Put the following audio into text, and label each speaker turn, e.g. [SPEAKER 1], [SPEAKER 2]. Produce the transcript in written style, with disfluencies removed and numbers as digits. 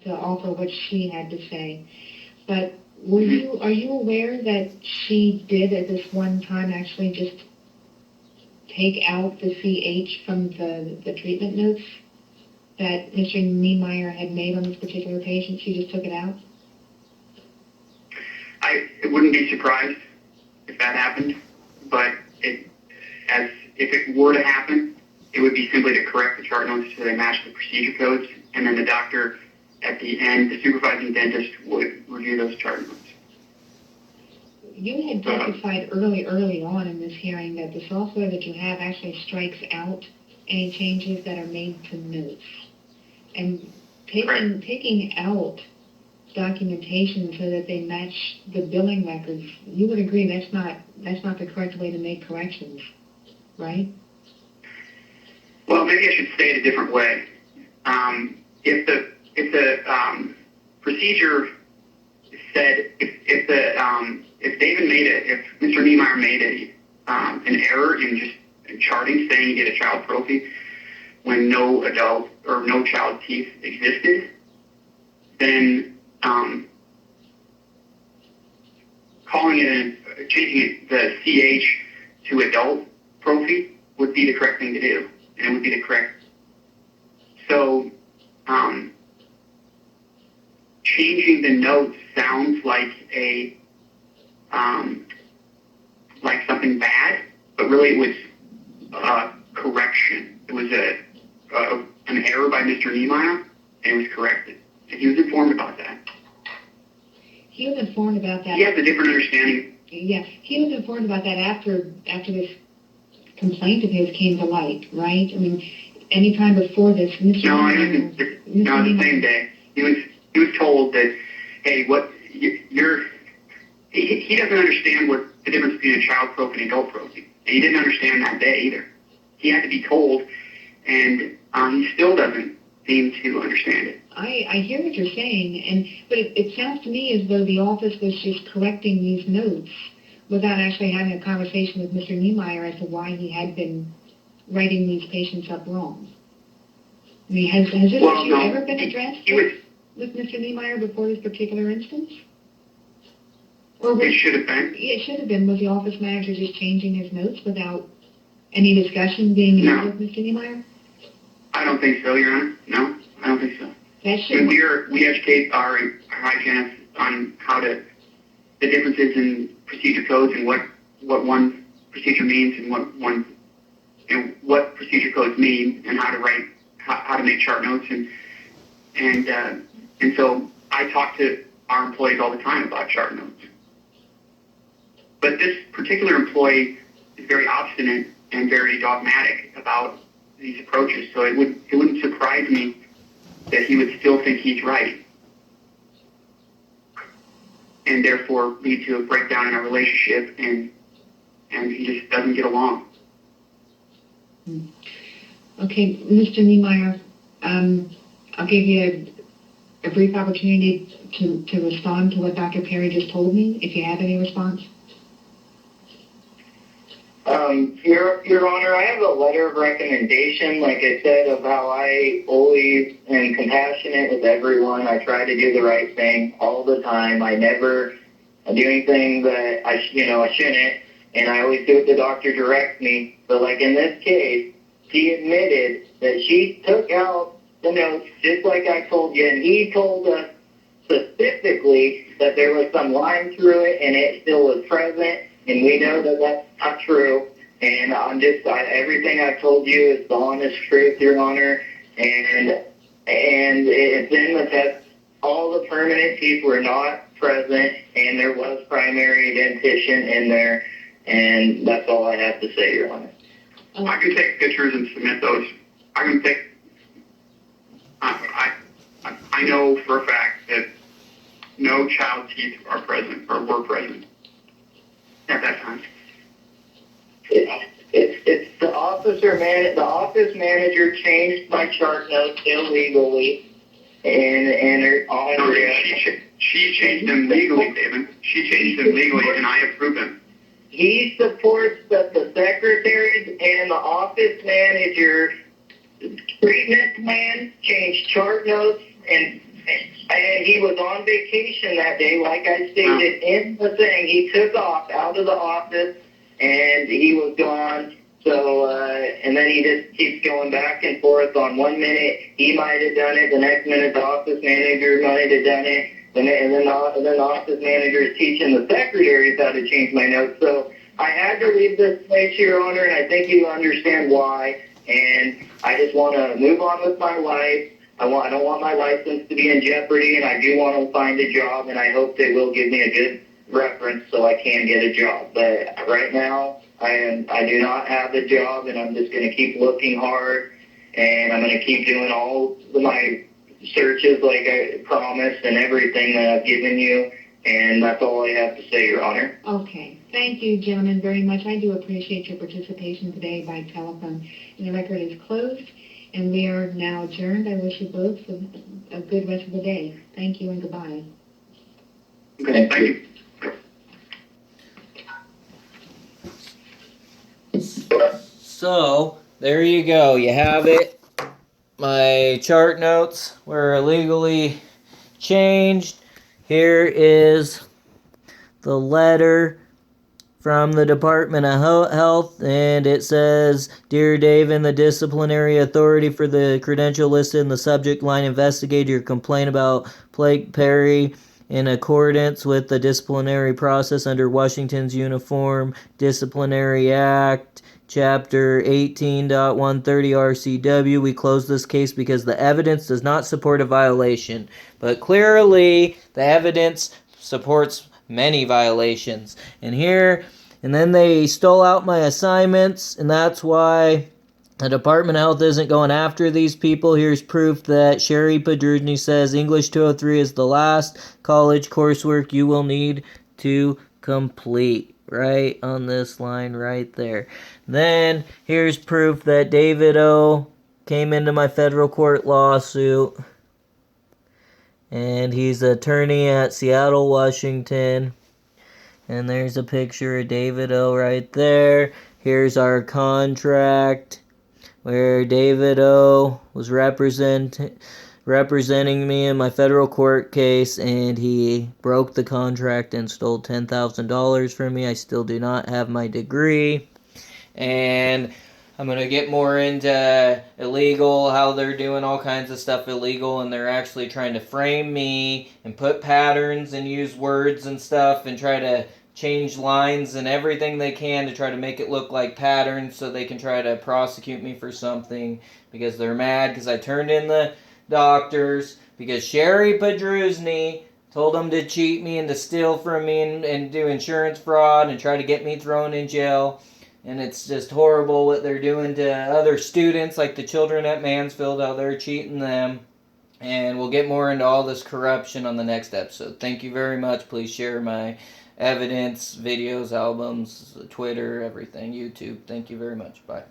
[SPEAKER 1] to offer what she had to say. But are you aware that she did at this one time actually just take out the CH from the treatment notes that Mr. Knemeyer had made on this particular patient? She just took it out?
[SPEAKER 2] I wouldn't be surprised if that happened, but if it were to happen, it would be simply to correct the chart notes so they match the procedure codes, and then the doctor at the end, the supervising dentist, would review those chart notes.
[SPEAKER 1] You had testified early on in this hearing that the software that you have actually strikes out any changes that are made to notes. And taking out documentation so that they match the billing records, you would agree that's not the correct way to make corrections, right?
[SPEAKER 2] Well, maybe I should say it a different way. If the procedure said if Dayvin if Mr. Knemeyer made an error in just charting, saying he did a child prophy when no adult or no child teeth existed, then changing the CH to adult prophy would be the correct thing to do, and it would be the correct. So changing the notes sounds like like something bad, but really it was a correction. It was an error by Mr. Knemeyer, and it was corrected. And he was informed about that.
[SPEAKER 1] He was informed about that.
[SPEAKER 2] He has a different understanding.
[SPEAKER 1] Yeah, he was informed about that after this complaint of his came to light, right? I mean, any time before this, Mr.
[SPEAKER 2] No, the same day. He was told that, hey, he doesn't understand what the difference between a child prophy and adult prophy. And he didn't understand that day either. He had to be told, and he still doesn't seem to understand it.
[SPEAKER 1] I hear what you're saying, but it sounds to me as though the office was just correcting these notes without actually having a conversation with Mr. Knemeyer as to why he had been writing these patients up wrong. I mean, has this issue ever been addressed with Mr. Knemeyer before this particular instance?
[SPEAKER 2] It should have been.
[SPEAKER 1] It should have been. Was the office manager just changing his notes without any discussion being had with Mr. Knemeyer?
[SPEAKER 2] I don't think so, Your Honor. No, I don't think so.
[SPEAKER 1] And
[SPEAKER 2] we educate our hygienists on the differences in procedure codes and what one procedure means and what procedure codes mean and how to write, how to make chart notes and so I talk to our employees all the time about chart notes. But this particular employee is very obstinate and very dogmatic about these approaches, so it wouldn't surprise me that he would still think he's right, and therefore lead to a breakdown in our relationship, and he just doesn't get along.
[SPEAKER 1] Okay, Mr. Knemeyer, I'll give you a brief opportunity to respond to what Dr. Perry just told me, if you have any response.
[SPEAKER 3] Your Honor, I have a letter of recommendation, like I said, of how I always am compassionate with everyone. I try to do the right thing all the time. I never do anything that I shouldn't, and I always do what the doctor directs me. But like in this case, she admitted that she took out the notes just like I told you, and he told us specifically that there was some line through it and it still was present, and we know that that's not true. And everything I've told you is the honest truth, Your Honor, and it's in the test. All the permanent teeth were not present, and there was primary dentition in there, and that's all I have to say, Your Honor.
[SPEAKER 2] I can take pictures and submit those. I know for a fact that no child teeth are present or were present at that time.
[SPEAKER 3] It's the office manager changed my chart notes illegally,
[SPEAKER 2] she changed them legally, David. She changed them legally, and I approve them.
[SPEAKER 3] He supports that the secretaries and the office manager treatment plan changed chart notes and And he was on vacation that day, like I stated in the thing. He took off out of the office, and he was gone. So, and then he just keeps going back and forth. On 1 minute, he might have done it. The next minute, the office manager might have done it. And then the office manager is teaching the secretaries how to change my notes. So I had to leave this place, Your Honor, and I think you understand why. And I just want to move on with my life. I don't want my license to be in jeopardy, and I do want to find a job, and I hope they will give me a good reference so I can get a job. But right now, I do not have a job, and I'm just going to keep looking hard, and I'm going to keep doing all my searches like I promised and everything that I've given you, and that's all I have to say, Your Honor.
[SPEAKER 1] Okay. Thank you, gentlemen, very much. I do appreciate your participation today by telephone. And the record is closed, and we are now adjourned. I wish you both a good rest of the day. Thank you and goodbye.
[SPEAKER 2] Okay, thank you.
[SPEAKER 4] So, there you go. You have it. My chart notes were illegally changed. Here is the letter from the Department of Health, and it says, Dear Dayvin, the disciplinary authority for the credential listed in the subject line investigated your complaint about Blake Perry in accordance with the disciplinary process under Washington's Uniform Disciplinary Act, Chapter 18.130 RCW. We close this case because the evidence does not support a violation. But clearly, the evidence supports many violations. And then they stole out my assignments, and that's why the Department of Health isn't going after these people. Here's proof that Sherry Padruzny says English 203 is the last college coursework you will need to complete. Right on this line right there. Then here's proof that David O came into my federal court lawsuit. And he's an attorney at Seattle, Washington. And there's a picture of David O right there. Here's our contract where David O was representing me in my federal court case, and he broke the contract and stole $10,000 from me. I still do not have my degree. And I'm going to get more into illegal, how they're doing all kinds of stuff illegal, and they're actually trying to frame me and put patterns and use words and stuff and try to change lines and everything they can to try to make it look like patterns so they can try to prosecute me for something because they're mad because I turned in the doctors because Sherry Padruzny told them to cheat me and to steal from me and do insurance fraud and try to get me thrown in jail. And it's just horrible what they're doing to other students, like the children at Mansfield, how they're cheating them. And we'll get more into all this corruption on the next episode. Thank you very much. Please share my evidence, videos, albums, Twitter, everything, YouTube. Thank you very much. Bye.